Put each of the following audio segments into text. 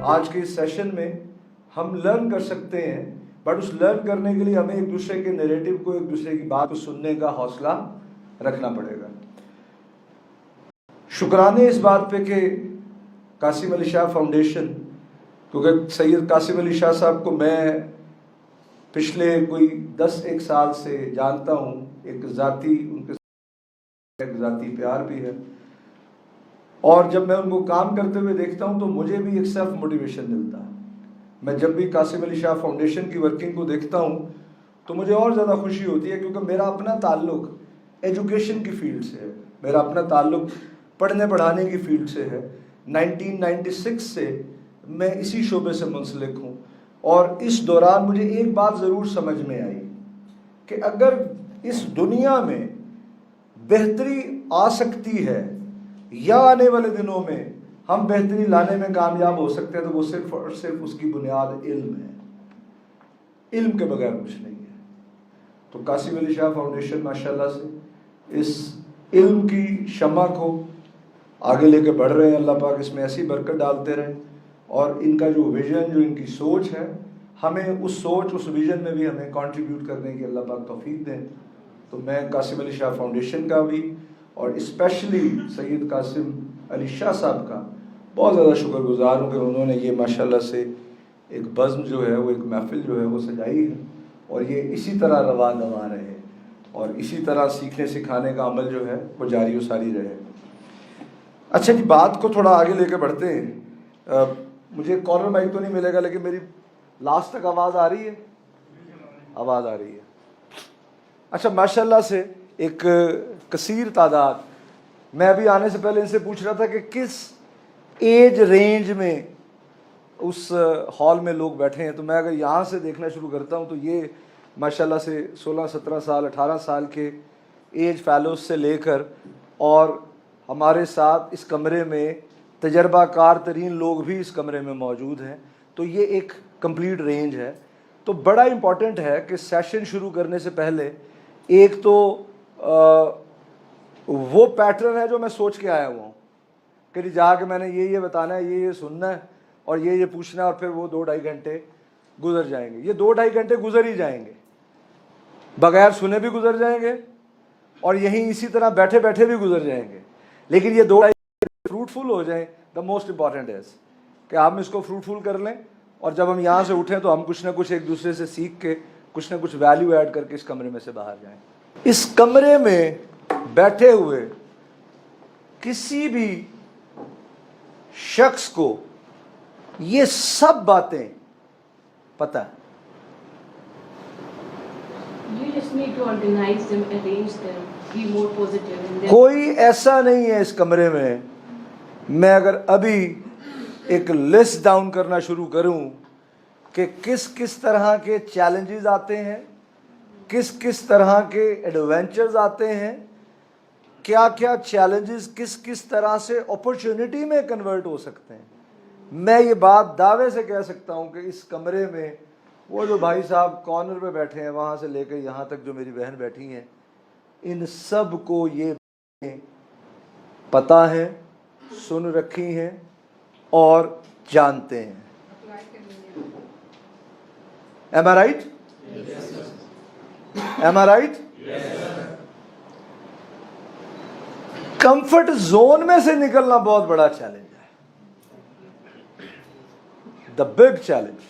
आज के इस सेशन में हम लर्न कर सकते हैं, बट उस लर्न करने के लिए हमें एक दूसरे के नैरेटिव को, एक दूसरे की बात को सुनने का हौसला रखना पड़ेगा। शुक्राने इस बात पे कि कासिम अली शाह फाउंडेशन, क्योंकि सैयद कासिम अली शाह साहब को मैं पिछले कोई 10-1 साल से जानता हूँ, एक ज़ाती उनके एक ज़ाती प्यार भी है, और जब मैं उनको काम करते हुए देखता हूँ तो मुझे भी एक सेल्फ मोटिवेशन मिलता है। मैं जब भी कासिम अली शाह फाउंडेशन की वर्किंग को देखता हूँ तो मुझे और ज़्यादा खुशी होती है, क्योंकि मेरा अपना ताल्लुक एजुकेशन की फील्ड से है, मेरा अपना ताल्लुक पढ़ने पढ़ाने की फील्ड से है। 1996 से मैं इसी शोबे से मुंसलिक हूँ, और इस दौरान मुझे एक बात ज़रूर समझ में आई कि अगर इस दुनिया में बेहतरी आ सकती है या आने वाले दिनों में हम बेहतरी लाने में कामयाब हो सकते हैं, तो वो सिर्फ और सिर्फ उसकी बुनियाद इल्म है। इल्म के बगैर कुछ नहीं है। तो कासिम अली शाह फाउंडेशन माशाल्लाह से इस इल्म की शमा को आगे लेके बढ़ रहे हैं। अल्लाह पाक इसमें ऐसी बरकत डालते रहें, और इनका जो विज़न, जो इनकी सोच है, हमें उस सोच, उस विज़न में भी हमें कंट्रीब्यूट करने की अल्लाह पाक तौफीक दें। तो मैं कासिम अली शाह फाउंडेशन का भी, और स्पेशली सैयद कासिम अली शाह साहब का बहुत ज़्यादा शुक्रगुजार हूँ कि उन्होंने ये माशाल्लाह से एक बज़्म जो है, वो एक महफ़िल जो है वो सजाई है, और ये इसी तरह रवा दवा रहे, और इसी तरह सीखने सिखाने का अमल जो है वो जारी व सारी रहे। अच्छा जी, बात को थोड़ा आगे लेके बढ़ते हैं। मुझे कॉर्नर माइक तो नहीं मिलेगा, लेकिन मेरी लास्ट तक आवाज़ आ रही है? आवाज़ आ रही है। अच्छा, माशाल्लाह से एक कसीर तादाद, मैं अभी आने से पहले इनसे पूछ रहा था कि किस एज रेंज में उस हॉल में लोग बैठे हैं, तो मैं अगर यहाँ से देखना शुरू करता हूँ तो ये माशाल्लाह से 16-17 साल, 18 साल के एज फेलोज से लेकर, और हमारे साथ इस कमरे में तजर्बाकार तरीन लोग भी इस कमरे में मौजूद हैं। तो ये एक कंप्लीट रेंज है। तो बड़ा इम्पॉर्टेंट है कि सेशन शुरू करने से पहले एक तो वो पैटर्न है जो मैं सोच के आया हुआ हूँ कि जाके मैंने ये बताना है, ये सुनना है, और ये पूछना है, और फिर वो 2-2.5 घंटे गुजर जाएंगे। ये 2-2.5 घंटे गुजर ही जाएंगे, बगैर सुने भी गुजर जाएंगे, और यहीं इसी तरह बैठे बैठे भी गुजर जाएंगे। लेकिन ये 2-2.5 फ्रूटफुल हो जाएं, द मोस्ट इम्पॉर्टेंट इज कि हम इसको फ्रूटफुल कर लें, और जब हम यहाँ से उठें तो हम कुछ ना कुछ एक दूसरे से सीख के कुछ ना कुछ वैल्यू ऐड करके इस कमरे में से बाहर जाएं। इस कमरे में बैठे हुए किसी भी शख्स को ये सब बातें पता है। कोई ऐसा नहीं है इस कमरे में, मैं अगर अभी एक लिस्ट डाउन करना शुरू करूं कि किस किस तरह के चैलेंजेस आते हैं, किस किस तरह के एडवेंचर्स आते हैं, क्या क्या चैलेंजेस किस किस तरह से अपॉर्चुनिटी में कन्वर्ट हो सकते हैं, मैं ये बात दावे से कह सकता हूं कि इस कमरे में वो जो भाई साहब कॉर्नर पे बैठे हैं, वहाँ से लेकर यहाँ तक जो मेरी बहन बैठी हैं, इन सब को ये पता है, सुन रखी हैं और जानते हैं। Am I right? Yes, sir. Am I right? Yes, sir. Comfort zone में से निकलना बहुत बड़ा चैलेंज है, द बिग चैलेंज,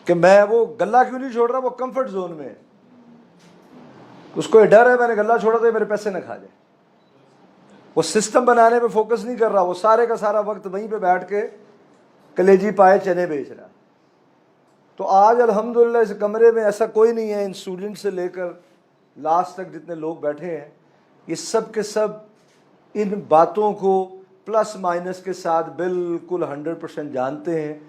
कि मैं वो गल्ला क्यों नहीं छोड़ रहा, वो कंफर्ट जोन में है, उसको ये डर है मैंने गल्ला छोड़ा तो मेरे पैसे न खा जाए, वो सिस्टम बनाने पे फोकस नहीं कर रहा, वो सारे का सारा वक्त वहीं पे बैठ के कलेजी पाए चने बेच रहा। तो आज अल्हम्दुलिल्लाह इस कमरे में ऐसा कोई नहीं है, इन स्टूडेंट से लेकर लास्ट तक जितने लोग बैठे हैं, ये सब के सब इन बातों को प्लस माइनस के साथ बिल्कुल 100% जानते हैं,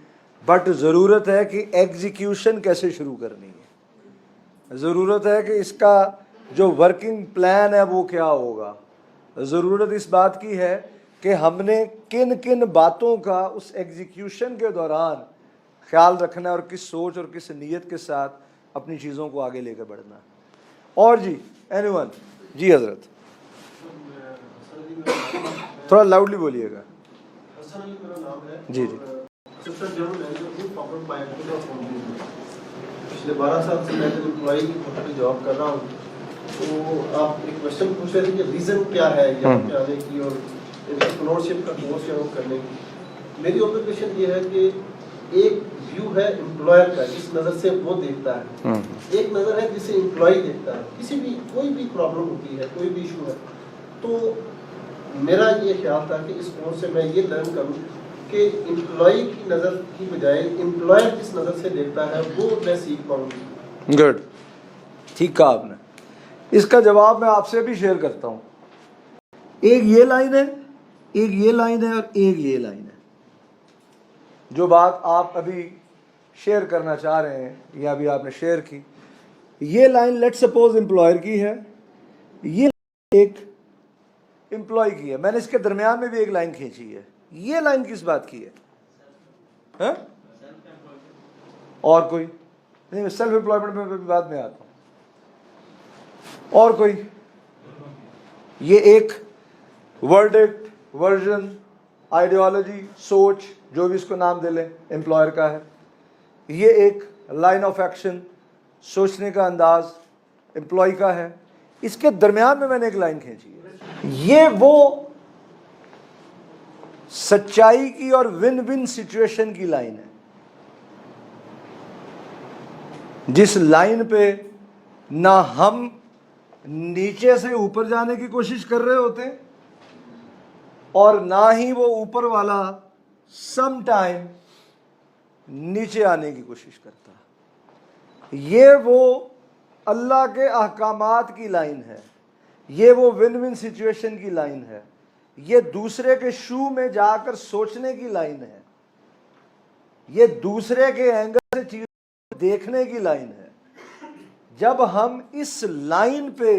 बट ज़रूरत है कि एग्जीक्यूशन कैसे शुरू करनी है, ज़रूरत है कि इसका जो वर्किंग प्लान है वो क्या होगा, ज़रूरत इस बात की है कि हमने किन किन बातों का उस एग्जीक्यूशन के दौरान ख्याल रखना है, और किस सोच और किस नीयत के साथ अपनी चीज़ों को आगे लेकर बढ़ना है। और जी एनीवन? जी हज़रत, थोड़ा लाउडली बोलिएगा। हसन अली मेरा नाम है। जी जी। असिस्टेंट जनरल मैनेजर हूँ पॉकेट बायोटेक्नोलॉजी फाउंडेशन में। पिछले 12 साल से मैं जब एम्प्लॉई की जॉब कर रहा हूँ, तो आप एक क्वेश्चन पूछ रहे थे कि रीज़न क्या है यहाँ पे आने की और एंटरप्रेन्योरशिप का कोर्स यहाँ करने की। मेरी ऑब्जर्वेशन ये है कि एक व्यू है एम्प्लॉयर का, जिस नज़र से वो देखता है, एक नज़र है जिसे एम्प्लॉय देखता है। किसी भी कोई भी प्रॉब्लम होती है, कोई भी इशू है, तो मेरा ये ख्याल था कि इस कोर्स से मैं ये लर्न करूँ कि एम्प्लॉय की नज़र की बजाय एम्प्लॉयर जिस नज़र से देखता है वो मैं सीख पाऊँगी। गुड, ठीक कहा आपने। इसका जवाब मैं आपसे भी शेयर करता हूँ। एक ये लाइन है, एक ये लाइन है और एक ये लाइन है। जो बात आप अभी शेयर करना चाह रहे हैं या अभी आपने शेयर की, ये लाइन लेट सपोज एम्प्लॉयर की है, ये एक एम्प्लॉय की है। मैंने इसके दरमियान में भी एक लाइन खींची है। ये लाइन किस बात की है? और कोई नहीं, सेल्फ एम्प्लॉयमेंट में भी बाद में आता हूं। और कोई? ये एक वर्डिक्ट, वर्जन, आइडियोलॉजी, सोच, जो भी इसको नाम दे लें, एम्प्लॉयर का है। ये एक लाइन ऑफ एक्शन, सोचने का अंदाज एम्प्लॉय का है। इसके दरमियान में मैंने एक लाइन खींची है। ये वो सच्चाई की और विन विन सिचुएशन की लाइन है, जिस लाइन पे ना हम नीचे से ऊपर जाने की कोशिश कर रहे होते और ना ही वो ऊपर वाला सम टाइम नीचे आने की कोशिश करता। ये वो अल्लाह के अहकामात की लाइन है, ये वो विन विन सिचुएशन की लाइन है, ये दूसरे के शू में जाकर सोचने की लाइन है, ये दूसरे के एंगल से चीज देखने की लाइन है। जब हम इस लाइन पे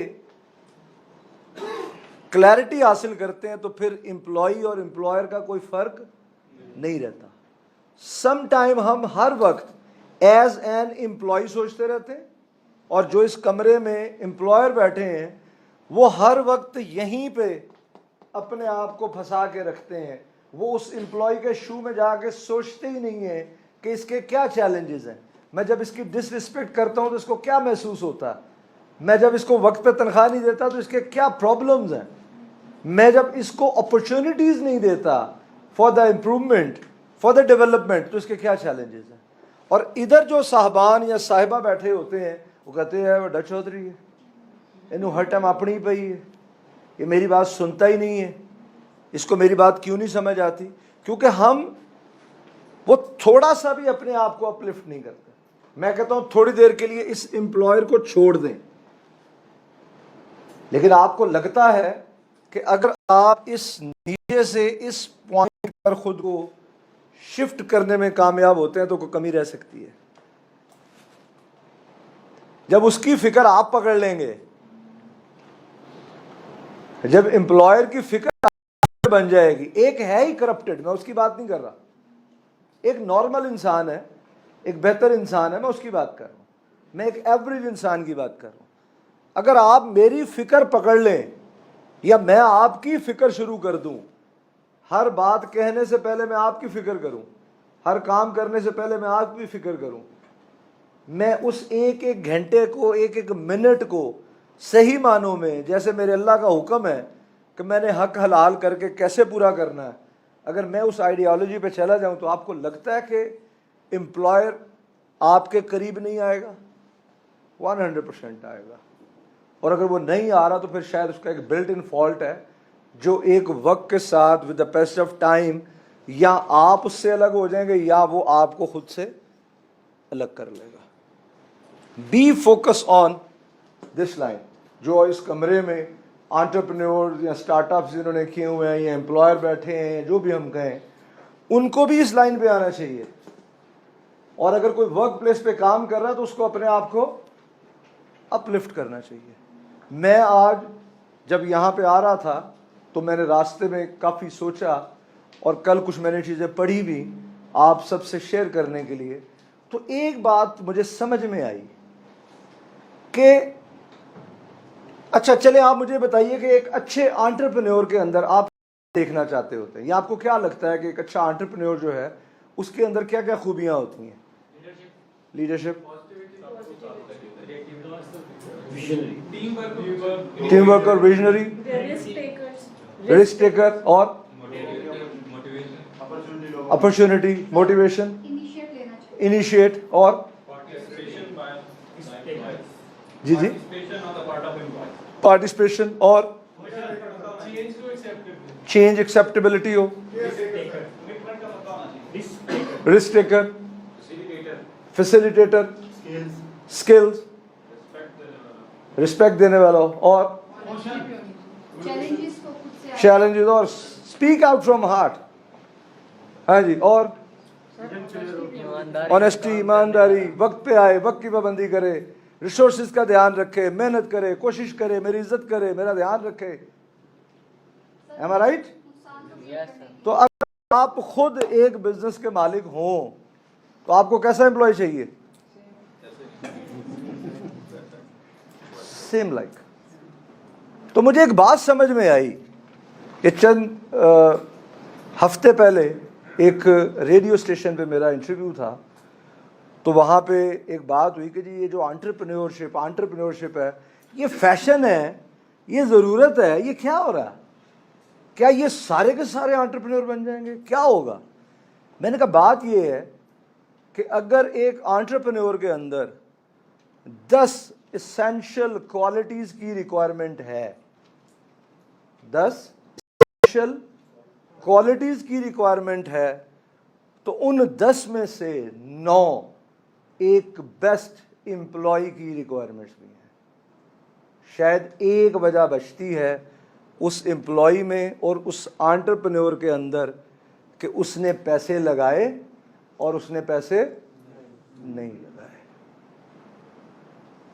क्लैरिटी हासिल करते हैं तो फिर एम्प्लॉय और एम्प्लॉयर का कोई फर्क नहीं रहता। सम टाइम हम हर वक्त एज एन एम्प्लॉय सोचते रहते हैं और जो इस कमरे में एम्प्लॉयर बैठे हैं वो हर वक्त यहीं पे अपने आप को फंसा के रखते हैं। वो उस एम्प्लॉय के शू में जाके सोचते ही नहीं है कि इसके क्या चैलेंजेस हैं। मैं जब इसकी डिसरिस्पेक्ट करता हूं तो इसको क्या महसूस होता है, मैं जब इसको वक्त पे तनख्वाह नहीं देता तो इसके क्या प्रॉब्लम्स हैं, मैं जब इसको अपॉर्चुनिटीज नहीं देता for the improvement, for the development, तो इसके क्या चैलेंजेस हैं। और इधर जो साहबान या साहिबा बैठे होते हैं वो कहते हैं वो डच चौधरी है, इनू हर टाइम अपनी पई है, ये मेरी बात सुनता ही नहीं है, इसको मेरी बात क्यों नहीं समझ आती। क्योंकि हम वो थोड़ा सा भी अपने आप को अपलिफ्ट नहीं करते। मैं कहता हूं थोड़ी देर के लिए इस एम्प्लॉयर को छोड़ दें, लेकिन आपको लगता है कि अगर आप इस नीचे से इस पॉइंट पर खुद को शिफ्ट करने में कामयाब होते हैं तो कोई कमी रह सकती है। जब उसकी फिक्र आप पकड़ लेंगे, जब एम्प्लॉयर की फिक्र बन जाएगी, एक है ही करप्टेड, मैं उसकी बात नहीं कर रहा, एक नॉर्मल इंसान है, एक बेहतर इंसान है, मैं उसकी बात कर रहा हूं, मैं एक एवरेज इंसान की बात कर रहा हूं। अगर आप मेरी फिक्र पकड़ लें या मैं आपकी फिक्र शुरू कर दूं, हर बात कहने से पहले मैं आपकी फिक्र करूं, हर काम करने से पहले मैं आपकी फिक्र करूं, मैं उस एक एक घंटे को, एक एक मिनट को सही मानों में, जैसे मेरे अल्लाह का हुक्म है कि मैंने हक हलाल करके कैसे पूरा करना है, अगर मैं उस आइडियोलॉजी पे चला जाऊं तो आपको लगता है कि एम्प्लॉयर आपके करीब नहीं आएगा? 100% आएगा। और अगर वो नहीं आ रहा तो फिर शायद उसका एक बिल्ट इन फॉल्ट है, जो एक वक्त के साथ with the passage of time या आप उससे अलग हो जाएंगे या वो आपको खुद से अलग कर लेगा। B focus on this line. जो इस कमरे में एंटरप्रेन्योर या स्टार्टअप्स जिन्होंने किए हुए हैं या एम्प्लॉयर बैठे हैं, जो भी हम कहें, उनको भी इस लाइन पे आना चाहिए। और अगर कोई वर्क प्लेस पे काम कर रहा है तो उसको अपने आप को अपलिफ्ट करना चाहिए। मैं आज जब यहाँ पे आ रहा था तो मैंने रास्ते में काफ़ी सोचा और कल कुछ मैंने चीज़ें पढ़ी भी आप सबसे शेयर करने के लिए। तो एक बात मुझे समझ में आई कि अच्छा चले आप मुझे बताइए कि एक अच्छे एंटरप्रेन्योर के अंदर आप देखना चाहते होते हैं, या आपको क्या लगता है कि एक अच्छा एंटरप्रेन्योर जो है उसके अंदर क्या क्या खूबियां होती हैं? लीडरशिप, टीम वर्क और विजनरी, रिस्क टेकर और अपॉर्चुनिटी, मोटिवेशन, इनिशिएट और जी जी पार्टिसिपेशन और चेंज एक्सेप्टेबिलिटी हो, risk taker, facilitator, skills, respect देने वाला हो और चैलेंजेस और स्पीक आउट फ्रॉम हार्ट। हाँ जी, और ऑनेस्टी, ईमानदारी, वक्त पे आए, वक्त की पाबंदी करे, रिसोर्सेज का ध्यान रखे, मेहनत करे, कोशिश करे, मेरी इज्जत करे, मेरा ध्यान रखे। एम आई राइट? तो अगर आप खुद एक बिजनेस के मालिक हों तो आपको कैसा एम्प्लॉय चाहिए? Same like. तो मुझे एक बात समझ में आई कि चंद हफ्ते पहले एक रेडियो स्टेशन पे मेरा इंटरव्यू था, तो वहाँ पे एक बात हुई कि जी ये जो एंटरप्रेन्योरशिप है, ये फैशन है, ये ज़रूरत है, ये क्या हो रहा है? क्या ये सारे के सारे एंटरप्रेन्योर बन जाएंगे? क्या होगा? मैंने कहा बात ये है कि अगर एक एंटरप्रेन्योर के अंदर 10 एसेंशियल क्वालिटीज़ की रिक्वायरमेंट है, 10 एसेंशियल क्वालिटीज़ की रिक्वायरमेंट है, तो उन 10 में से 9 एक बेस्ट एम्प्लॉय की रिक्वायरमेंट्स भी हैं। शायद एक वजह बचती है उस एम्प्लॉय में और उस एंटरप्रेन्योर के अंदर कि उसने पैसे लगाए और उसने पैसे नहीं लगाए।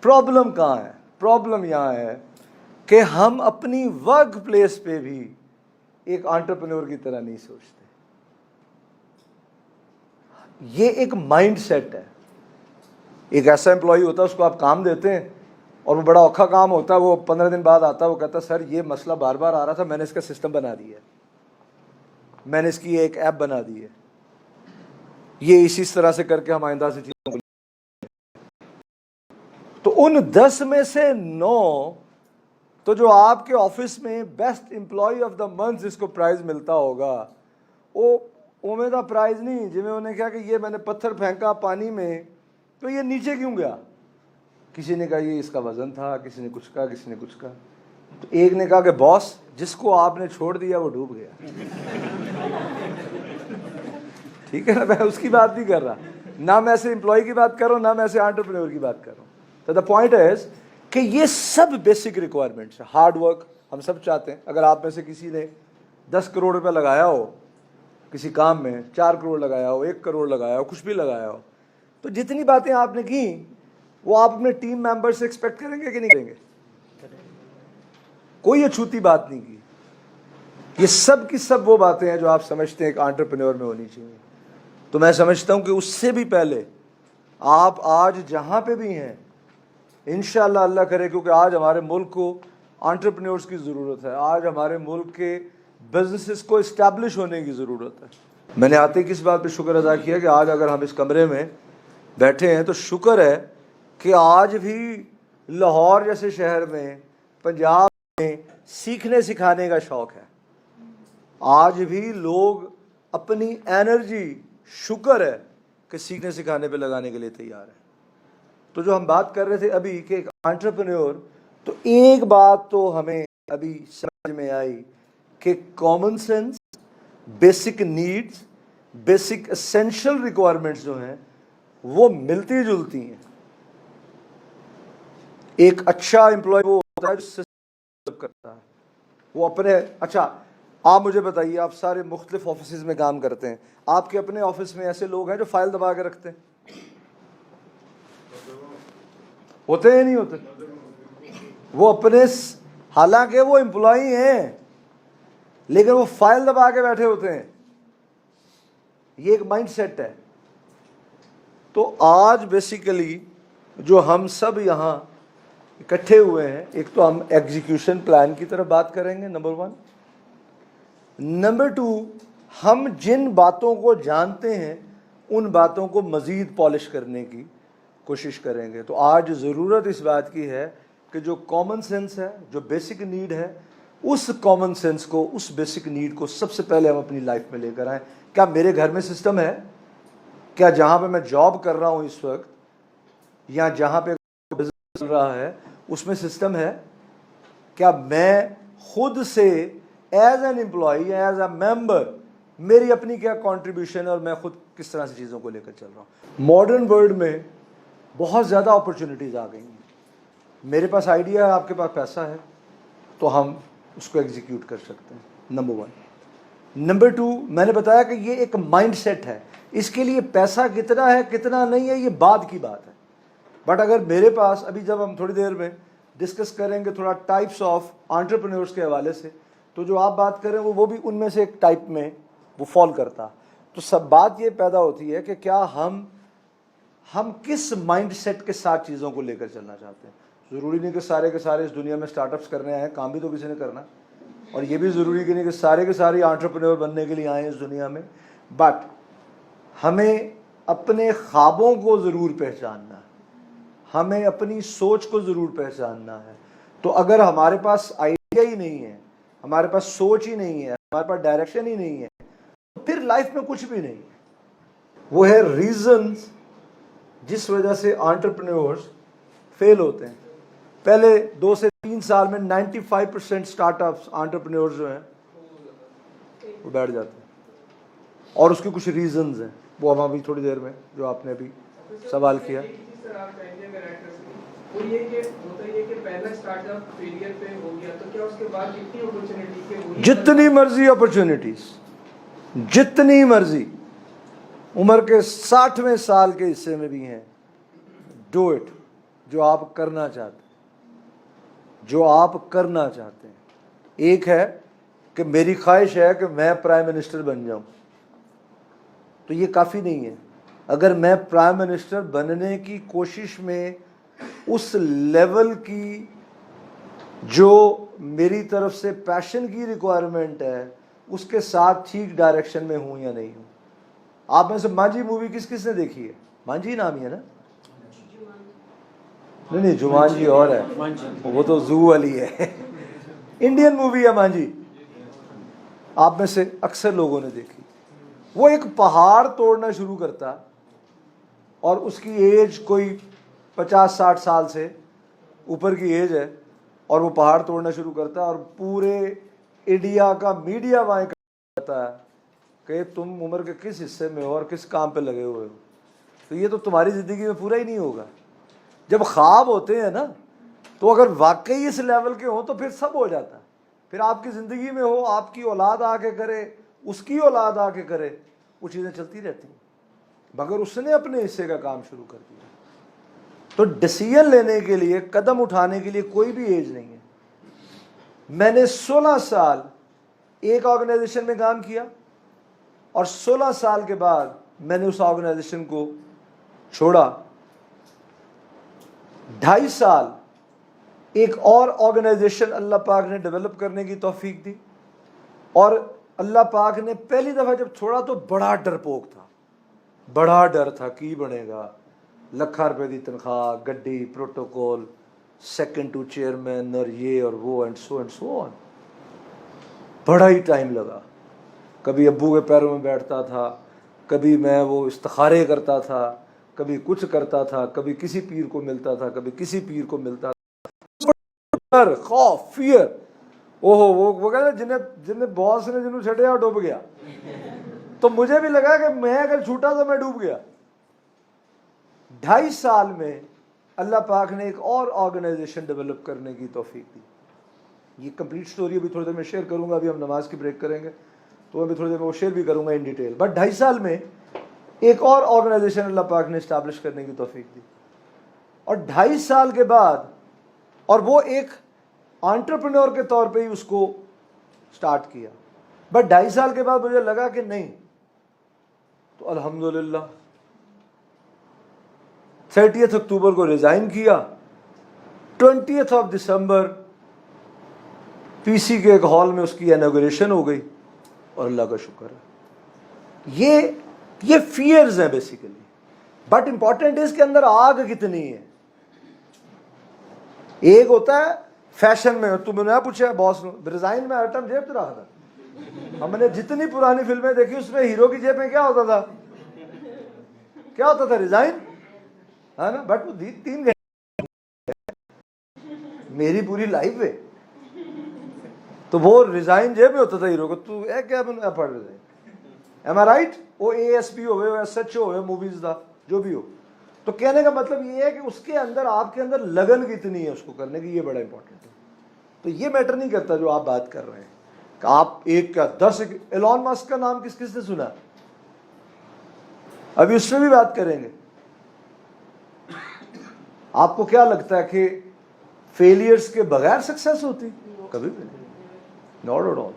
प्रॉब्लम कहाँ है? प्रॉब्लम यहाँ है कि हम अपनी वर्क प्लेस पे भी एक एंटरप्रेन्योर की तरह नहीं सोचते। ये एक माइंड सेट है। एक ऐसा एम्प्लॉय होता है, उसको आप काम देते हैं और वो बड़ा औखा काम होता है, वो 15 दिन बाद आता है, वो कहता है सर ये मसला बार बार आ रहा था, मैंने इसका सिस्टम बना दिया है, मैंने इसकी एक ऐप बना दी है, ये इसी तरह से करके हम आइंदा से चीज़ों को। तो उन 10 में से 9 तो जो आपके ऑफिस में best employee of the month जिसको प्राइज मिलता होगा, वो उमेदा प्राइज नहीं, जिन्हें उन्हें क्या कि ये मैंने पत्थर फेंका पानी में तो ये नीचे क्यों गया। किसी ने कहा ये इसका वजन था, किसी ने कुछ कहा, किसी ने कुछ कहा। तो एक ने कहा कि बॉस जिसको आपने छोड़ दिया वो डूब गया। ठीक है ना, मैं उसकी बात नहीं कर रहा, ना मैं ऐसे एम्प्लॉय की बात कर रहा हूँ, ना मैं ऐसे एंटरप्रेन्योर की बात कर रहा हूँ। तो द पॉइंट इज कि ये सब बेसिक रिक्वायरमेंट्स है। हार्ड वर्क हम सब चाहते हैं। अगर आप में से किसी ने 10 करोड़ रुपये लगाया हो किसी काम में, 4 करोड़ लगाया हो, 1 करोड़ लगाया हो, कुछ भी लगाया हो, तो जितनी बातें आपने की वो आप अपने टीम मेंबर से एक्सपेक्ट करेंगे कि नहीं करेंगे? कोई अछूती बात नहीं की। ये सब की सब वो बातें हैं जो आप समझते हैं एक एंटरप्रेन्योर में होनी चाहिए। तो मैं समझता हूं कि उससे भी पहले आप आज जहां पे भी हैं, इंशाअल्लाह अल्लाह करे, क्योंकि आज हमारे मुल्क को एंटरप्रेन्योर्स की ज़रूरत है, आज हमारे मुल्क के बिजनेसेस को इस्टेब्लिश होने की ज़रूरत है। मैंने आते ही किस बात पे शुक्र अदा किया कि आज अगर हम इस कमरे में बैठे हैं तो शुक्र है कि आज भी लाहौर जैसे शहर में, पंजाब में सीखने सिखाने का शौक़ है। आज भी लोग अपनी एनर्जी, शुक्र है कि सीखने सिखाने पे लगाने के लिए तैयार है। तो जो हम बात कर रहे थे अभी कि एक एंटरप्रेन्योर, तो एक बात तो हमें अभी समझ में आई कि common sense, basic needs, basic essential requirements जो हैं वो मिलती जुलती हैं। एक अच्छा एम्प्लॉय वो होता है जो करता है, वो अपने, अच्छा आप मुझे बताइए, आप सारे मुख्तलिफ ऑफिस में काम करते हैं, आपके अपने ऑफिस में ऐसे लोग हैं जो फाइल दबा के रखते हैं? होते हैं नहीं होते? वो अपने, हालांकि वो एम्प्लॉय हैं लेकिन वो फाइल दबा के बैठे होते हैं। ये एक माइंड सेट है। तो आज बेसिकली जो हम सब यहाँ इकट्ठे हुए हैं, एक तो हम एग्जीक्यूशन प्लान की तरफ बात करेंगे नंबर 1, नंबर 2, हम जिन बातों को जानते हैं उन बातों को मज़ीद पॉलिश करने की कोशिश करेंगे। तो आज ज़रूरत इस बात की है कि जो कॉमन सेंस है, जो बेसिक नीड है, उस कॉमन सेंस को, उस बेसिक नीड को सबसे पहले हम अपनी लाइफ में लेकर आएँ। क्या मेरे घर में सिस्टम है? क्या जहाँ पे मैं जॉब कर रहा हूँ इस वक्त, या जहाँ पे बिजनेस चल रहा है, उसमें सिस्टम है? क्या मैं खुद से as an employee, as a member, मेरी अपनी क्या कंट्रीब्यूशन है और मैं खुद किस तरह से चीज़ों को लेकर चल रहा हूँ? मॉडर्न वर्ल्ड में बहुत ज़्यादा अपॉर्चुनिटीज़ आ गई हैं। मेरे पास आइडिया है, आपके पास पैसा है, तो हम उसको एग्जीक्यूट कर सकते हैं, नंबर 1। नंबर 2, मैंने बताया कि ये एक माइंडसेट है। इसके लिए पैसा कितना है कितना नहीं है ये बाद की बात है। बट अगर मेरे पास, अभी जब हम थोड़ी देर में डिस्कस करेंगे थोड़ा टाइप्स ऑफ एंटरप्रेन्योर्स के हवाले से, तो जो आप बात करें वो भी उनमें से एक टाइप में वो फॉल करता। तो सब बात ये पैदा होती है कि क्या हम किस माइंडसेट के साथ चीज़ों को लेकर चलना चाहते हैं। ज़रूरी नहीं कि सारे के सारे इस दुनिया में स्टार्टअप्स करने आए हैं, काम भी तो किसी ने करना। और ये भी ज़रूरी कि नहीं कि सारे के सारे एंटरप्रेन्योर बनने के लिए आए हैं इस दुनिया में। बट हमें अपने ख्वाबों को ज़रूर पहचानना है, हमें अपनी सोच को ज़रूर पहचानना है। तो अगर हमारे पास आइडिया ही नहीं है, हमारे पास सोच ही नहीं है, हमारे पास डायरेक्शन ही नहीं है, तो फिर लाइफ में कुछ भी नहीं है। वो है रीजंस जिस वजह से एंटरप्रेन्योर्स फेल होते हैं। पहले 2 से 3 साल में 95% स्टार्टअप्स, एंटरप्रेन्योर्स जो हैं वो बैठ जाते हैं, और उसके कुछ रीजंस हैं, वो हम अभी थोड़ी देर में, जो आपने अभी सवाल किया। वो ये कि होता है कि पहला स्टार्टअप फेलियर पे हो गया तो क्या उसके बाद कितनी अपॉर्चुनिटी के वो जितनी मर्जी अपॉर्चुनिटीज, जितनी मर्जी, उम्र के 60वें साल के हिस्से में भी हैं, डू इट। जो आप करना चाहते हैं, जो आप करना चाहते हैं। एक है कि मेरी ख्वाहिश है कि मैं प्राइम मिनिस्टर बन जाऊं, तो ये काफ़ी नहीं है। अगर मैं प्राइम मिनिस्टर बनने की कोशिश में उस लेवल की जो मेरी तरफ से पैशन की रिक्वायरमेंट है उसके साथ ठीक डायरेक्शन में हूं या नहीं हूं। आप में से मांझी मूवी किस किस ने देखी है? मांझी नाम ही है ना? नहीं, जुमानजी और है, वो तो जू वाली है। इंडियन मूवी है मांझी, आप में से अक्सर लोगों ने देखी। वो एक पहाड़ तोड़ना शुरू करता और उसकी एज कोई 50-60 साल से ऊपर की एज है, और वो पहाड़ तोड़ना शुरू करता है और पूरे इंडिया का मीडिया वहाँ कहता है कि तुम उम्र के किस हिस्से में हो और किस काम पे लगे हुए हो, तो ये तो तुम्हारी ज़िंदगी में पूरा ही नहीं होगा। जब ख्वाब होते हैं ना, तो अगर वाकई इस लेवल के हो तो फिर सब हो जाता है। फिर आपकी ज़िंदगी में हो, आपकी औलाद आके करे, उसकी औलाद आके करे, वो चीज़ें चलती रहती हैं, मगर उसने अपने हिस्से का काम शुरू कर दिया। तो डिसीजन लेने के लिए, कदम उठाने के लिए कोई भी एज नहीं है। मैंने 16 साल एक ऑर्गेनाइजेशन में काम किया और 16 साल के बाद मैंने उस ऑर्गेनाइजेशन को छोड़ा। 2.5 साल एक और ऑर्गेनाइजेशन अल्लाह पाक ने डेवलप करने की तौफीक दी, और अल्लाह पाक ने पहली दफ़ा जब छोड़ा तो बड़ा डरपोक था, बड़ा डर था कि बनेगा, लखा रुपए की तनख्वाह, गड्डी, प्रोटोकॉल, सेकंड टू चेयरमैन और ये और वो एंड सो ऑन। बड़ा ही टाइम लगा। कभी अब्बू के पैरों में बैठता था, कभी मैं वो इस्तिखारे करता था, कभी कुछ करता था, कभी किसी पीर को मिलता था, कभी किसी पीर को मिलता था। डर, खौफ, फियर, ओहो वो कहते जिन्हें बॉस ने जिन्होंने छड़िया डूब गया। तो मुझे भी लगा कि मैं अगर छूटा तो मैं डूब गया। 2.5 साल में अल्लाह पाक ने एक और ऑर्गेनाइजेशन डेवलप करने की तौफीक दी। ये कंप्लीट स्टोरी अभी थोड़ी देर में शेयर करूंगा, अभी हम नमाज की ब्रेक करेंगे तो अभी थोड़ी देर में वो शेयर भी करूंगा इन डिटेल। बट 2.5 साल में एक और ऑर्गेनाइजेशन अल्लाह पाक ने इस्टेब्लिश करने की तौफीक दी, और 2.5 साल के बाद, और वो एक एंटरप्रेन्योर के तौर पे ही उसको स्टार्ट किया। बट 2.5 साल के बाद मुझे लगा कि नहीं, तो अल्हम्दुलिल्लाह 30 अक्टूबर को रिजाइन किया। 20 दिसंबर पीसी के एक हॉल में उसकी इनॉग्रेशन हो गई, और अल्लाह का शुक्र है। ये फियर्स हैं बेसिकली, बट इंपॉर्टेंट इसके अंदर आग कितनी है। एक होता है फैशन में, तुमने पूछा बॉस रिजाइन में हर टाइम जेब तो रखा था। हमने जितनी पुरानी फिल्में देखी उसमें हीरो की जेब में क्या होता था, क्या होता था, रिजाइन, है ना। बट वो 3 घंटे मेरी पूरी लाइफ है, तो वो रिजाइन जेब में होता था हीरो को। तू ए क्या पढ़ रहे, एम आई राइट। वो ASP हो गए, SHO हो गए, मूवीज का जो भी हो। तो कहने का मतलब ये है कि उसके अंदर, आपके अंदर लगन कितनी है उसको करने की, ये बड़ा इंपॉर्टेंट है। तो ये मैटर नहीं करता जो आप बात कर रहे हैं कि आप एक का 10। एलॉन मस्क का नाम किस किसने सुना, अभी उससे भी बात करेंगे। आपको क्या लगता है कि फेलियर्स के बगैर सक्सेस होती, कभी भी नहीं, नॉट एट ऑल।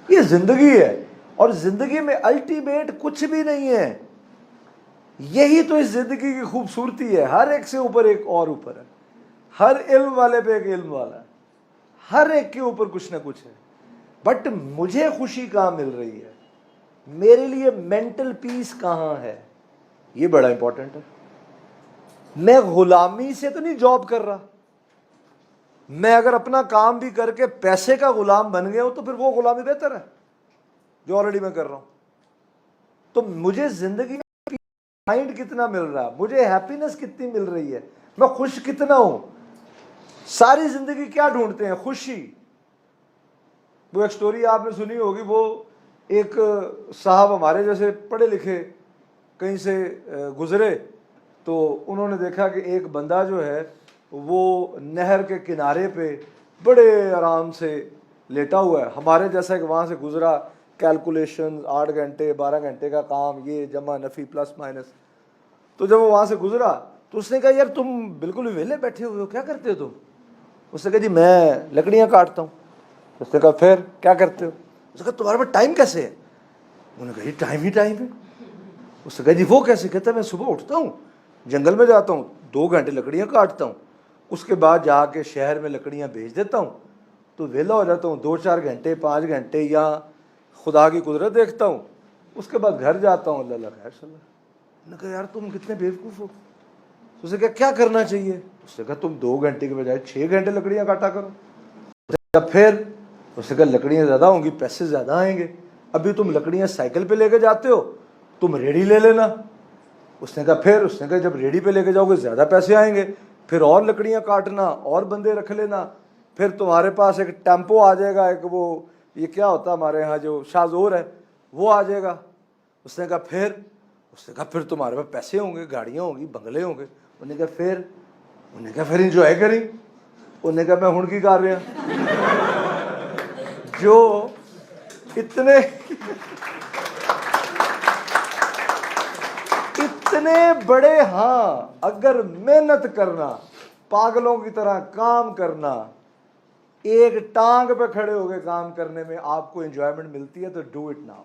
ये जिंदगी है, और जिंदगी में अल्टीमेट कुछ भी नहीं है। यही तो इस जिंदगी की खूबसूरती है, हर एक से ऊपर एक और ऊपर है, हर इल्म वाले पे एक इल्म वाला है, हर एक के ऊपर कुछ ना कुछ है। बट मुझे खुशी कहाँ मिल रही है, मेरे लिए मेंटल पीस कहाँ है, ये बड़ा इंपॉर्टेंट है। मैं गुलामी से तो नहीं जॉब कर रहा। मैं अगर अपना काम भी करके पैसे का गुलाम बन गया हूं तो फिर वो गुलामी बेहतर है जो ऑलरेडी मैं कर रहा हूं। तो मुझे जिंदगी में माइंड कितना मिल रहा है, मुझे हैप्पीनेस कितनी मिल रही है, मैं खुश कितना हूं। सारी जिंदगी क्या ढूंढते हैं, खुशी। वो एक स्टोरी आपने सुनी होगी, वो एक साहब हमारे जैसे पढ़े लिखे कहीं से गुजरे, तो उन्होंने देखा कि एक बंदा जो है वो नहर के किनारे पे बड़े आराम से लेटा हुआ है। हमारे जैसा कि वहाँ से गुजरा, कैलकुलेशन 8 घंटे 12 घंटे का काम, ये जमा नफ़ी प्लस माइनस। तो जब वो वहाँ से गुजरा तो उसने कहा, यार तुम बिल्कुल वेले बैठे हुए हो, क्या करते हो तुम। उसने कहा, जी मैं लकड़ियाँ काटता हूँ। उसने कहा, फिर क्या करते हो। उसने कहा, तुम्हारे पास टाइम कैसे है। उन्होंने कहा, ये टाइम ही टाइम है। उसने कहा, जी वो कैसे। कहता है, मैं सुबह उठता हूँ, जंगल में जाता हूँ, 2 घंटे लकड़ियाँ काटता हूँ, उसके बाद जाके शहर में लकड़ियाँ बेच देता हूँ, तो वेला हो जाता हूँ, 2-4 घंटे 5 घंटे या खुदा की कुदरत देखता हूँ, उसके बाद घर जाता हूँ, अल्लाह खैर सल्ला। मैंने कहा, यार तुम कितने बेवकूफ़ हो। उसने कहा, क्या करना चाहिए। उसने कहा, तुम 2 घंटे के बजाय 6 घंटे लकड़ियाँ काटा करो। फिर उसने कहा, लकड़ियाँ ज़्यादा होंगी, पैसे ज़्यादा आएंगे। अभी तुम लकड़ियाँ साइकिल पे लेके जाते हो, तुम रेडी ले लेना। उसने कहा, फिर उसने कहा, जब रेडी पे लेके जाओगे ज़्यादा पैसे आएंगे, फिर और लकड़ियाँ काटना, और बंदे रख लेना, फिर तुम्हारे पास एक टेम्पो आ जाएगा, एक वो ये क्या होता है हमारे यहाँ जो शाजोर है वो आ जाएगा। उसने कहा, फिर उसने कहा, फिर तुम्हारे पास पैसे होंगे, गाड़ियाँ होंगी, बंगले होंगे। उन्होंने कहा, फिर इंजॉय करें। उन्होंने कहा, मैं हुण की कर रहा जो इतने बड़े, हाँ अगर मेहनत करना, पागलों की तरह काम करना, एक टांग पे खड़े होकर काम करने में आपको एंजॉयमेंट मिलती है तो डू इट नाउ।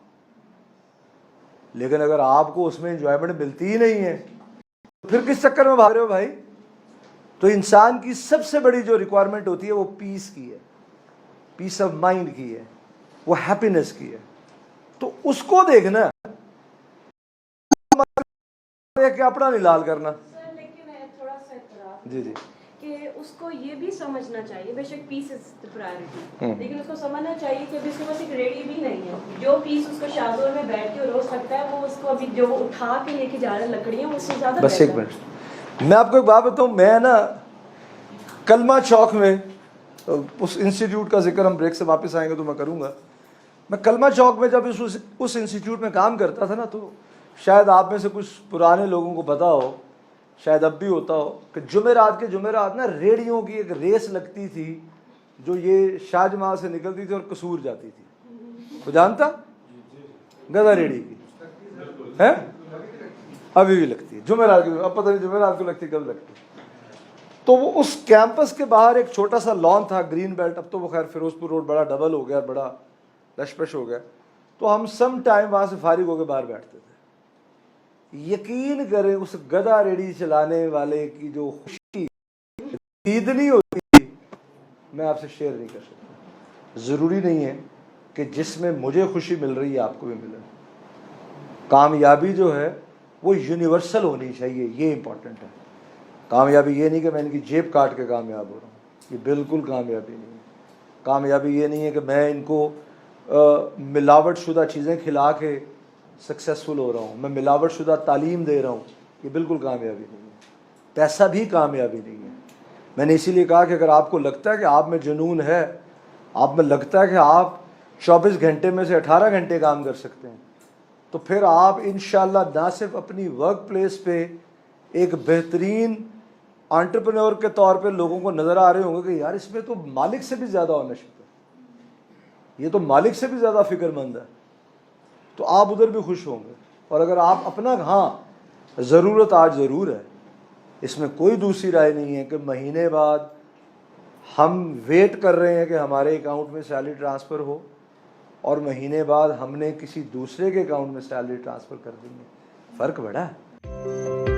लेकिन अगर आपको उसमें एंजॉयमेंट मिलती ही नहीं है तो फिर किस चक्कर में भाग रहे हो भाई। तो इंसान की सबसे बड़ी जो रिक्वायरमेंट होती है वो पीस की है, पीस ऑफ माइंड की है, वो हैप्पीनेस की है। तो उसको देखना, क्या अपना नहीं लाल करना। सर लेकिन है थोड़ा सा इतराज जी जी कि उसको ये भी समझना चाहिए, बेशक पीस इज द प्रायोरिटी, लेकिन उसको समझना चाहिए कि अभी उसके पास एक रेडी भी नहीं है। जो पीस उसको शाहजोर में बैठ के रोज सकता है, वो उसको अभी जो वो उठा के लेके जा रहे हैं लकड़ियाँ, उससे ज्यादा बस एक मिनट, मैं आपको एक बात बताऊँ। मैं ना कलमा चौक में, उस इंस्टीट्यूट का जिक्र हम ब्रेक से वापस आएंगे तो मैं करूँगा। मैं कलमा चौक में जब उस इंस्टीट्यूट में काम करता था ना, तो शायद आप में से कुछ पुराने लोगों को पता हो, शायद अब भी होता हो, कि जुमेरात के जुमेरात ना रेडियो की एक रेस लगती थी जो ये शाहजहाँ से निकलती थी और कसूर जाती थी। वो जानता, गधा रेडी की है, अभी भी लगती है जुमेरात की। अब पता नहीं जुमेरात को लगती कब लगती। तो वो उस कैंपस के बाहर एक छोटा सा लॉन था, ग्रीन बेल्ट। अब तो वो खैर फिरोजपुर रोड बड़ा डबल हो गया, बड़ा लशपश हो गया। तो हम सम टाइम वहाँ से फारिग होकर बाहर बैठते थे। यकीन करें, उस गधा रेडी चलाने वाले की जो खुशी ईद नहीं होती थी, मैं आपसे शेयर नहीं कर सकता। ज़रूरी नहीं है कि जिसमें मुझे खुशी मिल रही है आपको भी मिले। कामयाबी जो है वो यूनिवर्सल होनी चाहिए, ये इम्पोर्टेंट है। कामयाबी ये नहीं कि मैं इनकी जेब काट के कामयाब हो रहा हूँ, ये बिल्कुल कामयाबी नहीं है। कामयाबी ये नहीं है कि मैं इनको मिलावट शुदा चीज़ें खिला के सक्सेसफुल हो रहा हूँ, मैं मिलावट शुदा तालीम दे रहा हूँ, ये बिल्कुल कामयाबी नहीं है। पैसा भी कामयाबी नहीं है। मैंने इसीलिए कहा कि अगर आपको लगता है कि आप में जुनून है, आप में लगता है कि आप 24 घंटे में से 18 घंटे काम कर सकते हैं, तो फिर आप इंशाल्लाह ना सिर्फ अपनी वर्क प्लेस पे एक बेहतरीन एंटरप्रेन्योर के तौर पे लोगों को नज़र आ रहे होंगे कि यार इसमें तो मालिक से भी ज़्यादा ओनरशिप है, ये तो मालिक से भी ज़्यादा फ़िक्रमंद है, तो आप उधर भी खुश होंगे। और अगर आप अपना, हाँ ज़रूरत आज ज़रूर है, इसमें कोई दूसरी राय नहीं है कि महीने बाद हम वेट कर रहे हैं कि हमारे अकाउंट में सैलरी ट्रांसफ़र हो और महीने बाद हमने किसी दूसरे के अकाउंट में सैलरी ट्रांसफ़र कर देंगे, फ़र्क बड़ा है।